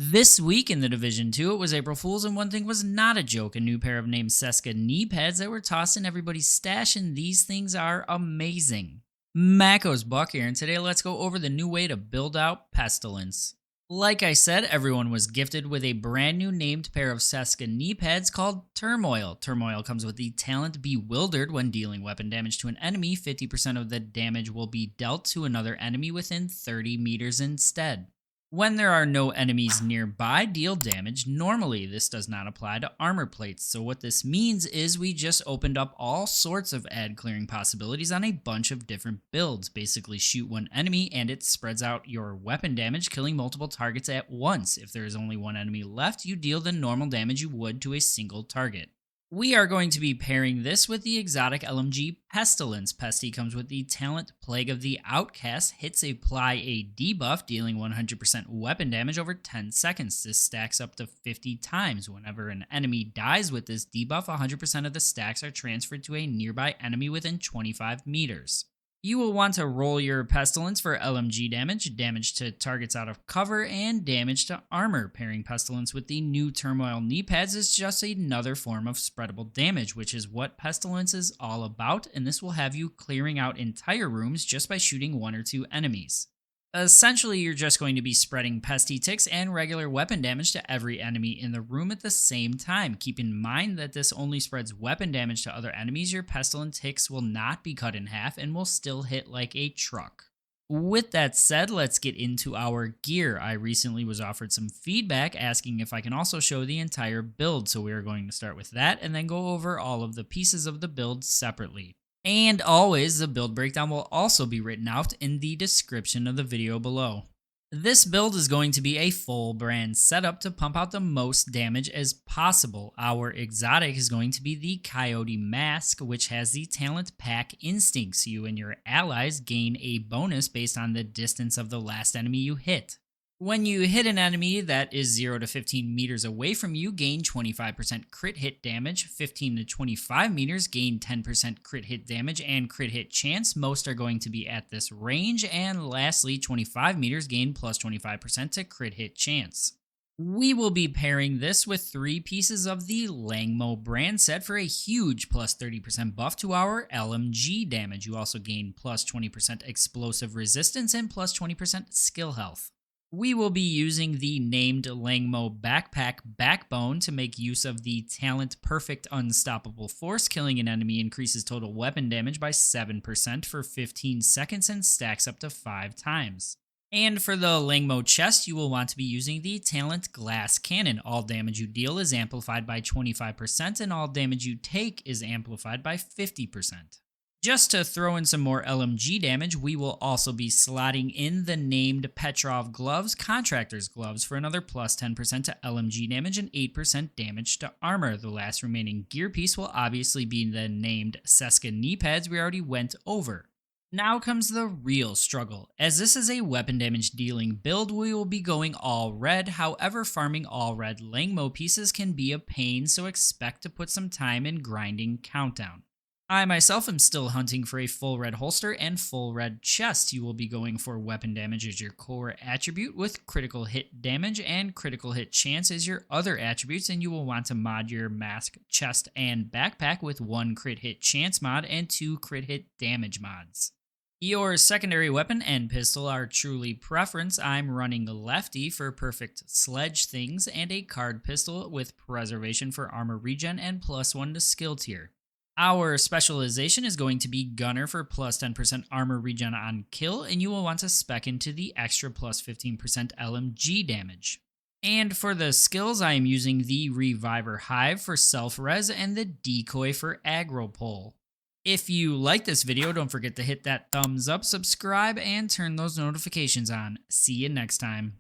This week in the Division 2, it was April Fool's, and one thing was not a joke. A new pair of named Ceska Kneepads that were tossed in everybody's stash, and these things are amazing. Mako's Buck here, and today let's go over the new way to build out Pestilence. Like I said, everyone was gifted with a brand new named pair of Ceska Kneepads called Turmoil. Turmoil comes with the talent Bewildered. When dealing weapon damage to an enemy, 50% of the damage will be dealt to another enemy within 30 meters instead. When there are no enemies nearby, deal damage normally. This does not apply to armor plates. So what this means is we just opened up all sorts of ad clearing possibilities on a bunch of different builds. Basically shoot one enemy and it spreads out your weapon damage, killing multiple targets at once. If there is only one enemy left, you deal the normal damage you would to a single target. We are going to be pairing this with the exotic LMG Pestilence. Pesty comes with the talent Plague of the Outcast. Hits apply a debuff, dealing 100% weapon damage over 10 seconds. This stacks up to 50 times. Whenever an enemy dies with this debuff, 100% of the stacks are transferred to a nearby enemy within 25 meters. You will want to roll your Pestilence for LMG damage, damage to targets out of cover, and damage to armor. Pairing Pestilence with the new Turmoil Kneepads is just another form of spreadable damage, which is what Pestilence is all about, and this will have you clearing out entire rooms just by shooting one or two enemies. Essentially, you're just going to be spreading pesty ticks and regular weapon damage to every enemy in the room at the same time. Keep in mind that this only spreads weapon damage to other enemies. Your pestilent ticks will not be cut in half and will still hit like a truck. With that said, let's get into our gear. I recently was offered some feedback asking if I can also show the entire build, so we are going to start with that and then go over all of the pieces of the build separately. And always, the build breakdown will also be written out in the description of the video below. This build is going to be a full brand setup to pump out the most damage as possible. Our exotic is going to be the Coyote Mask, which has the talent Pack Instincts. You and your allies gain a bonus based on the distance of the last enemy you hit. When you hit an enemy that is 0 to 15 meters away from you, gain 25% crit hit damage. 15 to 25 meters, gain 10% crit hit damage and crit hit chance. Most are going to be at this range. And lastly, 25 meters, gain plus 25% to crit hit chance. We will be pairing this with 3 pieces of the Lengmo Brand set for a huge plus 30% buff to our LMG damage. You also gain plus 20% explosive resistance and plus 20% skill health. We will be using the named Lengmo Backpack Backbone to make use of the talent Perfect Unstoppable Force. Killing an enemy increases total weapon damage by 7% for 15 seconds and stacks up to 5 times. And for the Lengmo chest, you will want to be using the talent Glass Cannon. All damage you deal is amplified by 25% and all damage you take is amplified by 50%. Just to throw in some more LMG damage, we will also be slotting in the named Petrov Gloves, Contractor's Gloves, for another plus 10% to LMG damage and 8% damage to armor. The last remaining gear piece will obviously be the named Ceska Kneepads we already went over. Now comes the real struggle. As this is a weapon damage dealing build, we will be going all red. However, farming all red Lengmo pieces can be a pain, so expect to put some time in grinding Countdown. I myself am still hunting for a full red holster and full red chest. You will be going for weapon damage as your core attribute, with critical hit damage and critical hit chance as your other attributes, and you will want to mod your mask, chest, and backpack with 1 crit hit chance mod and 2 crit hit damage mods. Your secondary weapon and pistol are truly preference. I'm running Lefty for perfect sledge things and a card pistol with preservation for armor regen and plus 1 to skill tier. Our specialization is going to be Gunner for plus 10% armor regen on kill, and you will want to spec into the extra plus 15% LMG damage. And for the skills, I am using the Reviver Hive for self-res and the Decoy for aggro pull. If you like this video, don't forget to hit that thumbs up, subscribe, and turn those notifications on. See you next time.